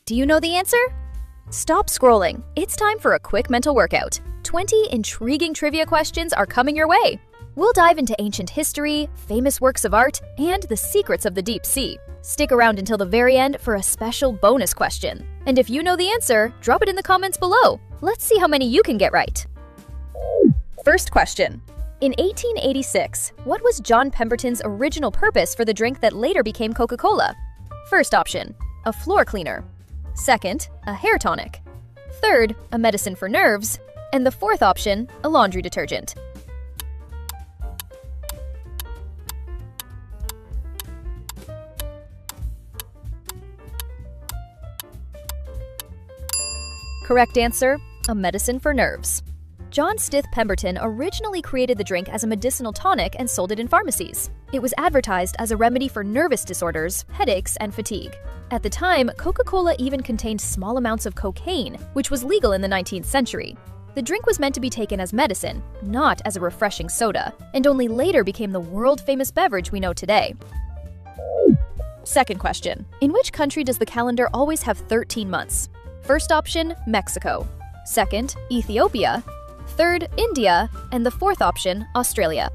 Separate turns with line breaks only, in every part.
Do you know the answer? Stop scrolling. It's time for a quick mental workout. 20 intriguing trivia questions are coming your way. We'll dive into ancient history, famous works of art, and the secrets of the deep sea. Stick around until the very end for a special bonus question. And if you know the answer, drop it in the comments below. Let's see how many you can get right. First question. In 1886, what was John Pemberton's original purpose for the drink that later became Coca-Cola? First option, a floor cleaner. Second, a hair tonic. Third, a medicine for nerves. And the fourth option, a laundry detergent. Correct answer, a medicine for nerves. John Stith Pemberton originally created the drink as a medicinal tonic and sold it in pharmacies. It was advertised as a remedy for nervous disorders, headaches, and fatigue. At the time, Coca-Cola even contained small amounts of cocaine, which was legal in the 19th century. The drink was meant to be taken as medicine, not as a refreshing soda, and only later became the world-famous beverage we know today. Second question. In which country does the calendar always have 13 months? First option, Mexico. Second, Ethiopia. Third, India. And the fourth option, Australia.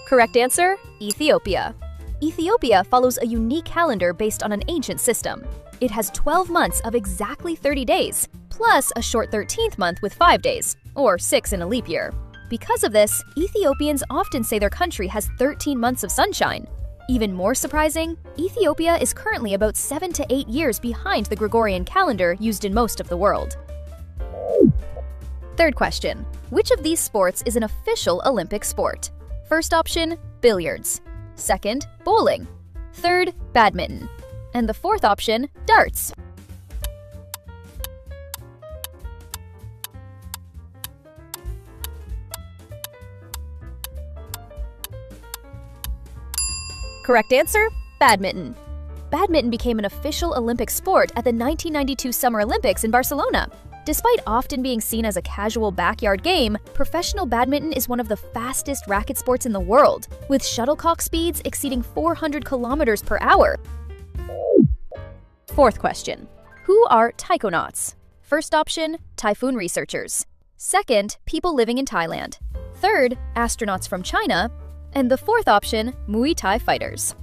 Correct answer, Ethiopia. Ethiopia follows a unique calendar based on an ancient system. It has 12 months of exactly 30 days, plus a short 13th month with 5 days, or 6 in a leap year. Because of this, Ethiopians often say their country has 13 months of sunshine. Even more surprising, Ethiopia is currently about 7 to 8 years behind the Gregorian calendar used in most of the world. Third question. Which of these sports is an official Olympic sport? First option, billiards. Second, bowling. Third, badminton. And the fourth option, darts. Correct answer, badminton. Badminton became an official Olympic sport at the 1992 Summer Olympics in Barcelona. Despite often being seen as a casual backyard game, professional badminton is one of the fastest racket sports in the world, with shuttlecock speeds exceeding 400 kilometers per hour. Fourth question. Who are taikonauts? First option, typhoon researchers. Second, people living in Thailand. Third, astronauts from China. And the fourth option, Muay Thai fighters.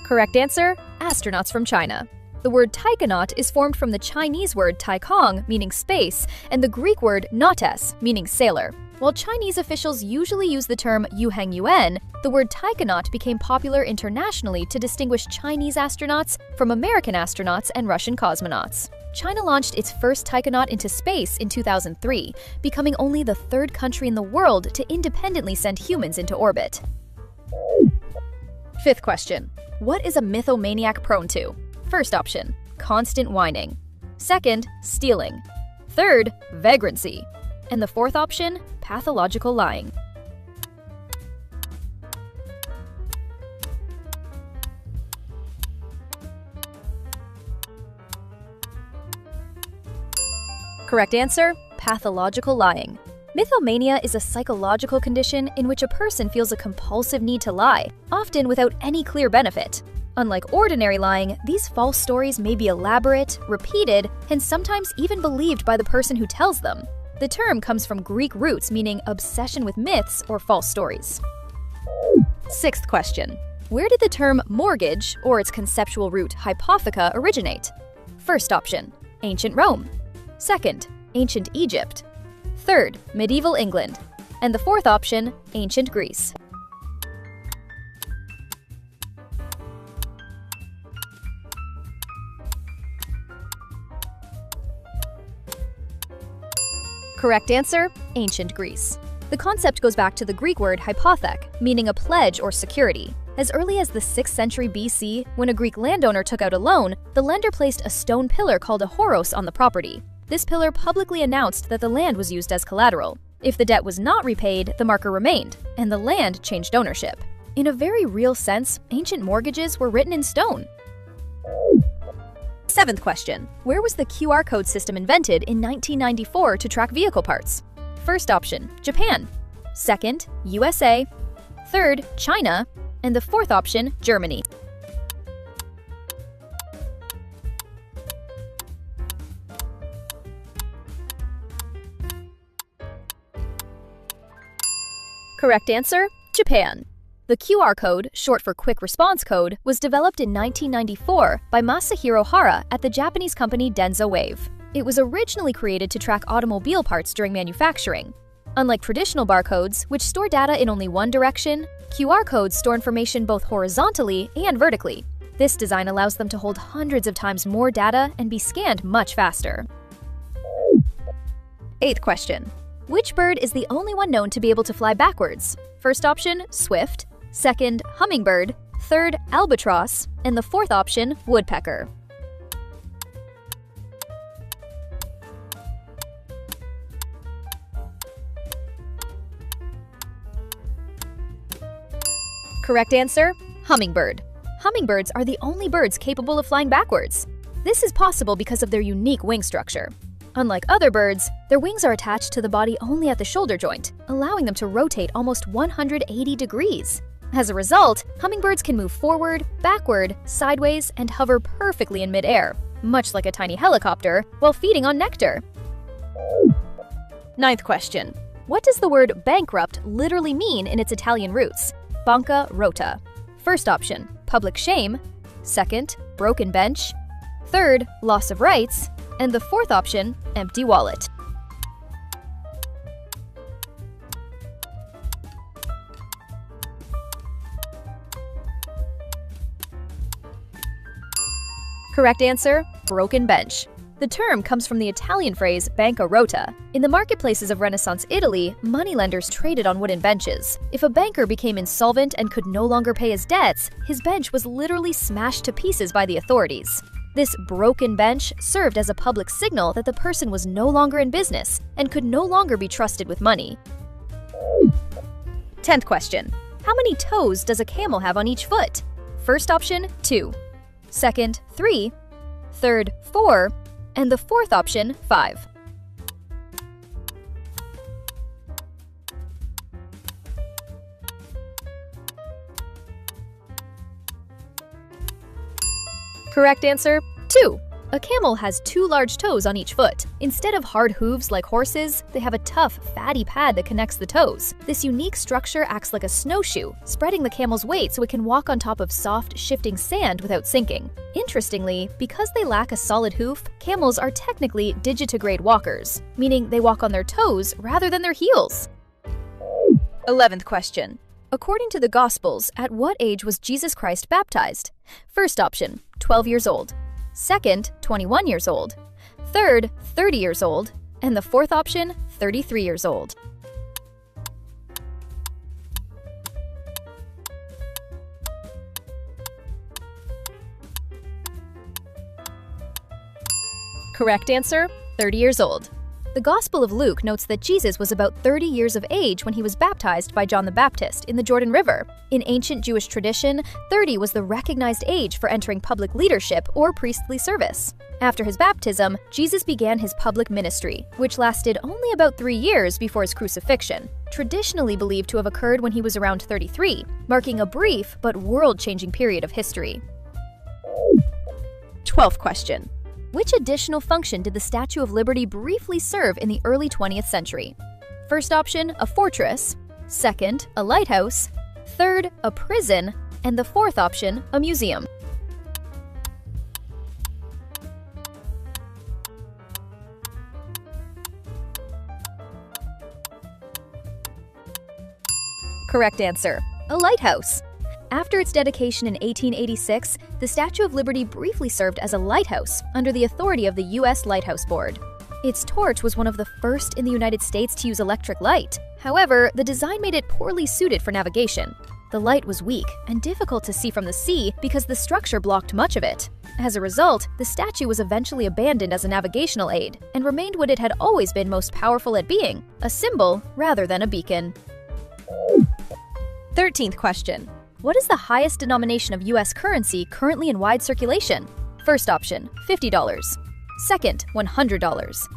Correct answer, astronauts from China. The word taikonaut is formed from the Chinese word taikong, meaning space, and the Greek word nautas, meaning sailor. While Chinese officials usually use the term yuheng yuan, the word taikonaut became popular internationally to distinguish Chinese astronauts from American astronauts and Russian cosmonauts. China launched its first taikonaut into space in 2003, becoming only the third country in the world to independently send humans into orbit. Fifth question. What is a mythomaniac prone to? First option, constant whining. Second, stealing. Third, vagrancy. And the fourth option, pathological lying. Correct answer, pathological lying. Mythomania is a psychological condition in which a person feels a compulsive need to lie, often without any clear benefit. Unlike ordinary lying, these false stories may be elaborate, repeated, and sometimes even believed by the person who tells them. The term comes from Greek roots meaning obsession with myths or false stories. Sixth question. Where did the term mortgage, or its conceptual root hypotheca, originate? First option, ancient Rome. Second, ancient Egypt. Third, medieval England. And the fourth option, ancient Greece. Correct answer, ancient Greece. The concept goes back to the Greek word hypothek, meaning a pledge or security. As early as the 6th century BC, when a Greek landowner took out a loan, the lender placed a stone pillar called a horos on the property. This pillar publicly announced that the land was used as collateral. If the debt was not repaid, the marker remained, and the land changed ownership. In a very real sense, ancient mortgages were written in stone. 7th question. Where was the QR code system invented in 1994 to track vehicle parts? First option, Japan. Second, USA. Third, China. And the fourth option, Germany. Correct answer, Japan. The QR code, short for Quick Response Code, was developed in 1994 by Masahiro Hara at the Japanese company Denso Wave. It was originally created to track automobile parts during manufacturing. Unlike traditional barcodes, which store data in only one direction, QR codes store information both horizontally and vertically. This design allows them to hold hundreds of times more data and be scanned much faster. 8th question. Which bird is the only one known to be able to fly backwards? First option, swift. Second, hummingbird. Third, albatross. And the fourth option, woodpecker. Correct answer, hummingbird. Hummingbirds are the only birds capable of flying backwards. This is possible because of their unique wing structure. Unlike other birds, their wings are attached to the body only at the shoulder joint, allowing them to rotate almost 180 degrees. As a result, hummingbirds can move forward, backward, sideways, and hover perfectly in midair, much like a tiny helicopter, while feeding on nectar. 9th question. What does the word bankrupt literally mean in its Italian roots? Banca rota. First option, public shame. Second, broken bench. Third, loss of rights. And the fourth option, empty wallet. Correct answer, broken bench. The term comes from the Italian phrase banca rota. In the marketplaces of Renaissance Italy, moneylenders traded on wooden benches. If a banker became insolvent and could no longer pay his debts, his bench was literally smashed to pieces by the authorities. This broken bench served as a public signal that the person was no longer in business and could no longer be trusted with money. 10th question. How many toes does a camel have on each foot? First option, 2. Second, 3. Third, 4. And the fourth option, 5. Correct answer, 2. A camel has 2 large toes on each foot. Instead of hard hooves like horses, they have a tough, fatty pad that connects the toes. This unique structure acts like a snowshoe, spreading the camel's weight so it can walk on top of soft, shifting sand without sinking. Interestingly, because they lack a solid hoof, camels are technically digitigrade walkers, meaning they walk on their toes rather than their heels. 11th question. According to the Gospels, at what age was Jesus Christ baptized? First option, 12 years old. Second, 21 years old. Third, 30 years old. And the fourth option, 33 years old. Correct answer, 30 years old. The Gospel of Luke notes that Jesus was about 30 years of age when he was baptized by John the Baptist in the Jordan River. In ancient Jewish tradition, 30 was the recognized age for entering public leadership or priestly service. After his baptism, Jesus began his public ministry, which lasted only about 3 years before his crucifixion, traditionally believed to have occurred when he was around 33, marking a brief but world-changing period of history. 12th question. Which additional function did the Statue of Liberty briefly serve in the early 20th century? First option, a fortress. Second, a lighthouse. Third, a prison. And the fourth option, a museum. Correct answer, a lighthouse. After its dedication in 1886, the Statue of Liberty briefly served as a lighthouse under the authority of the U.S. Lighthouse Board. Its torch was one of the first in the United States to use electric light. However, the design made it poorly suited for navigation. The light was weak and difficult to see from the sea because the structure blocked much of it. As a result, the statue was eventually abandoned as a navigational aid and remained what it had always been most powerful at being, a symbol rather than a beacon. 13th question. What is the highest denomination of US currency currently in wide circulation? First option, $50. Second, $100.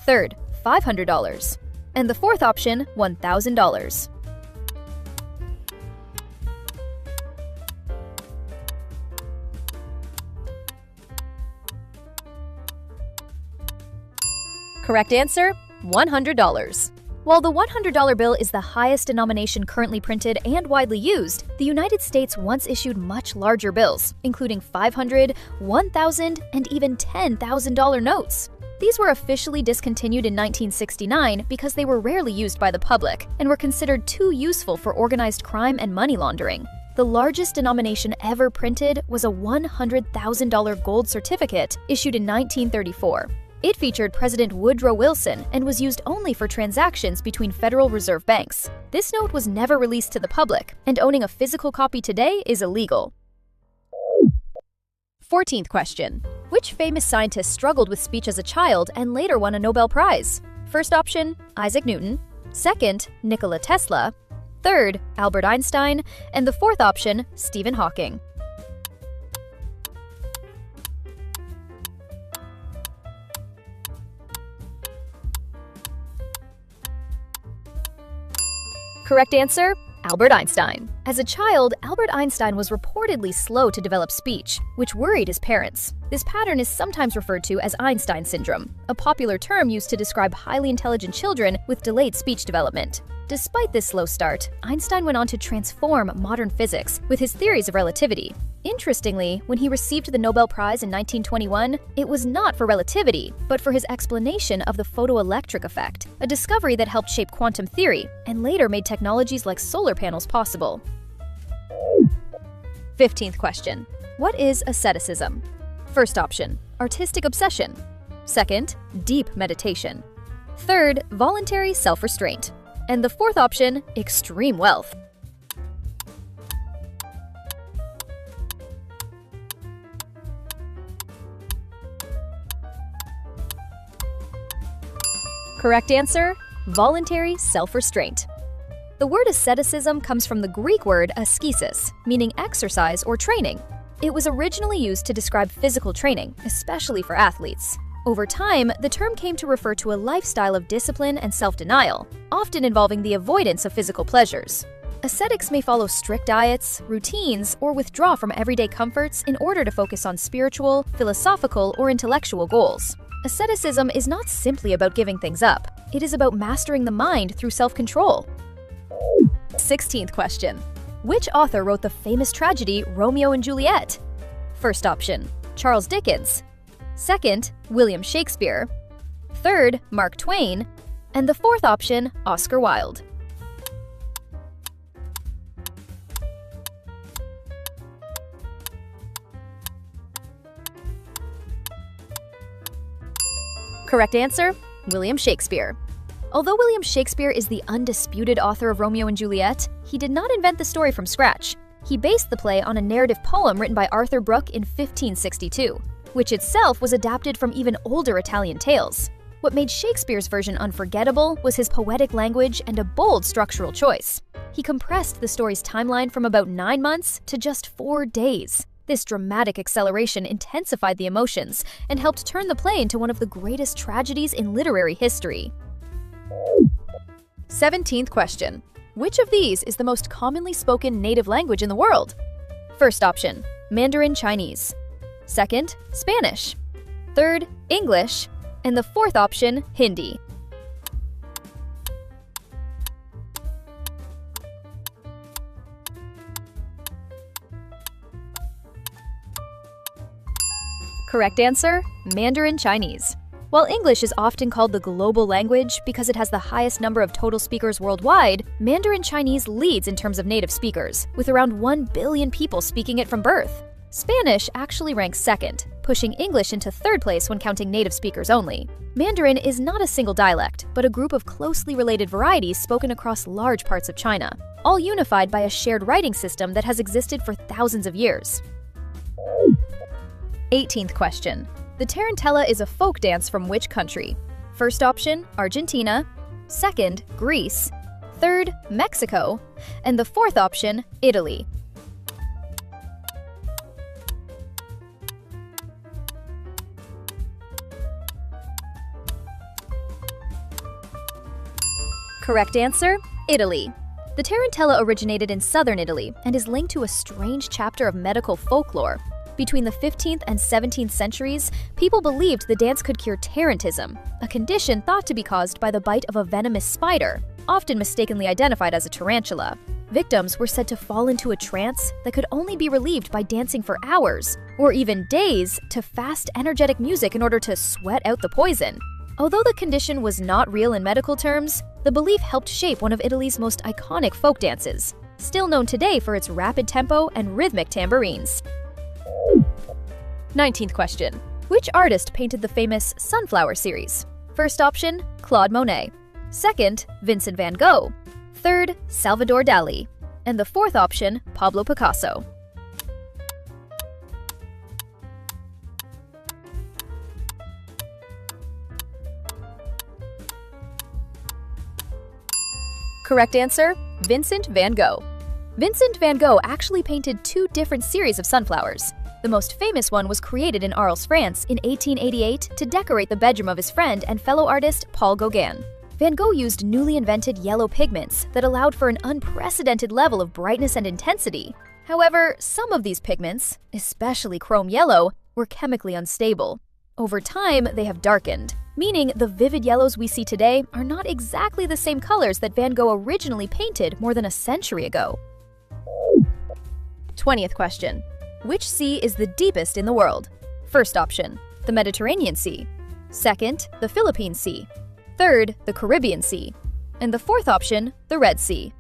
Third, $500. And the fourth option, $1,000. Correct answer, $100. While the $100 bill is the highest denomination currently printed and widely used, the United States once issued much larger bills, including $500, $1,000, and even $10,000 notes. These were officially discontinued in 1969 because they were rarely used by the public and were considered too useful for organized crime and money laundering. The largest denomination ever printed was a $100,000 gold certificate issued in 1934. It featured President Woodrow Wilson and was used only for transactions between Federal Reserve banks. This note was never released to the public, and owning a physical copy today is illegal. 14th question. Which famous scientist struggled with speech as a child and later won a Nobel Prize? First option, Isaac Newton. Second, Nikola Tesla. Third, Albert Einstein. And the fourth option, Stephen Hawking. Correct answer, Albert Einstein. As a child, Albert Einstein was reportedly slow to develop speech, which worried his parents. This pattern is sometimes referred to as Einstein syndrome, a popular term used to describe highly intelligent children with delayed speech development. Despite this slow start, Einstein went on to transform modern physics with his theories of relativity. Interestingly, when he received the Nobel Prize in 1921, it was not for relativity, but for his explanation of the photoelectric effect, a discovery that helped shape quantum theory and later made technologies like solar panels possible. 15th question. What is asceticism? First option, artistic obsession. Second, deep meditation. Third, voluntary self-restraint. And the fourth option, extreme wealth. Correct answer, voluntary self-restraint. The word asceticism comes from the Greek word askesis, meaning exercise or training. It was originally used to describe physical training, especially for athletes. Over time, the term came to refer to a lifestyle of discipline and self-denial, often involving the avoidance of physical pleasures. Ascetics may follow strict diets, routines, or withdraw from everyday comforts in order to focus on spiritual, philosophical, or intellectual goals. Asceticism is not simply about giving things up. It is about mastering the mind through self-control. 16th question. Which author wrote the famous tragedy Romeo and Juliet? First option, Charles Dickens. Second, William Shakespeare. Third, Mark Twain. And the fourth option, Oscar Wilde. Correct answer, William Shakespeare. Although William Shakespeare is the undisputed author of Romeo and Juliet, he did not invent the story from scratch. He based the play on a narrative poem written by Arthur Brooke in 1562, which itself was adapted from even older Italian tales. What made Shakespeare's version unforgettable was his poetic language and a bold structural choice. He compressed the story's timeline from about 9 months to just 4 days. This dramatic acceleration intensified the emotions and helped turn the play into one of the greatest tragedies in literary history. 17th question. Which of these is the most commonly spoken native language in the world? First option, Mandarin Chinese. Second, Spanish. Third, English. And the fourth option, Hindi. Correct answer, Mandarin Chinese. While English is often called the global language because it has the highest number of total speakers worldwide, Mandarin Chinese leads in terms of native speakers, with around 1 billion people speaking it from birth. Spanish actually ranks second, pushing English into third place when counting native speakers only. Mandarin is not a single dialect, but a group of closely related varieties spoken across large parts of China, all unified by a shared writing system that has existed for thousands of years. 18th question. The Tarantella is a folk dance from which country? First option, Argentina. Second, Greece. Third, Mexico. And the fourth option, Italy. Correct answer, Italy. The Tarantella originated in southern Italy and is linked to a strange chapter of medical folklore. Between the 15th and 17th centuries, people believed the dance could cure tarantism, a condition thought to be caused by the bite of a venomous spider, often mistakenly identified as a tarantula. Victims were said to fall into a trance that could only be relieved by dancing for hours, or even days, to fast, energetic music in order to sweat out the poison. Although the condition was not real in medical terms, the belief helped shape one of Italy's most iconic folk dances, still known today for its rapid tempo and rhythmic tambourines. 19th question. Which artist painted the famous Sunflower series? First option, Claude Monet. Second, Vincent van Gogh. Third, Salvador Dali. And the fourth option, Pablo Picasso. Correct answer, Vincent van Gogh. Vincent van Gogh actually painted two different series of sunflowers. The most famous one was created in Arles, France in 1888 to decorate the bedroom of his friend and fellow artist Paul Gauguin. Van Gogh used newly invented yellow pigments that allowed for an unprecedented level of brightness and intensity. However, some of these pigments, especially chrome yellow, were chemically unstable. Over time, they have darkened, meaning the vivid yellows we see today are not exactly the same colors that Van Gogh originally painted more than a century ago. 20th question. Which sea is the deepest in the world? First option, the Mediterranean Sea. Second, the Philippine Sea. Third, the Caribbean Sea. And the fourth option, the Red Sea.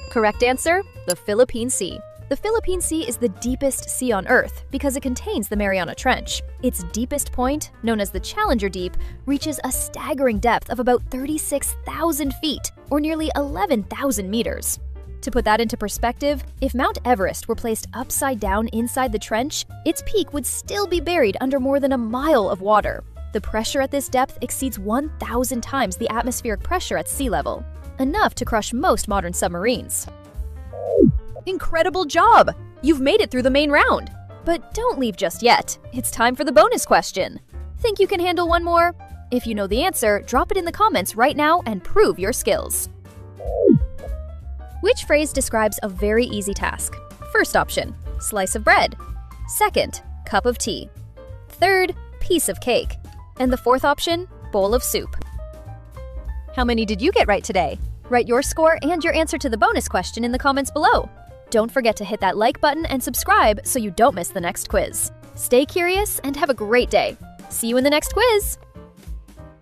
Correct answer, the Philippine Sea. The Philippine Sea is the deepest sea on Earth because it contains the Mariana Trench. Its deepest point, known as the Challenger Deep, reaches a staggering depth of about 36,000 feet, or nearly 11,000 meters. To put that into perspective, if Mount Everest were placed upside down inside the trench, its peak would still be buried under more than a mile of water. The pressure at this depth exceeds 1,000 times the atmospheric pressure at sea level, enough to crush most modern submarines. Incredible job! You've made it through the main round. But don't leave just yet. It's time for the bonus question. Think you can handle one more? If you know the answer, drop it in the comments right now and prove your skills. Which phrase describes a very easy task? First option, slice of bread. Second, cup of tea. Third, piece of cake. And the fourth option, bowl of soup. How many did you get right today? Write your score and your answer to the bonus question in the comments below. Don't forget to hit that like button and subscribe so you don't miss the next quiz. Stay curious and have a great day. See you in the next quiz!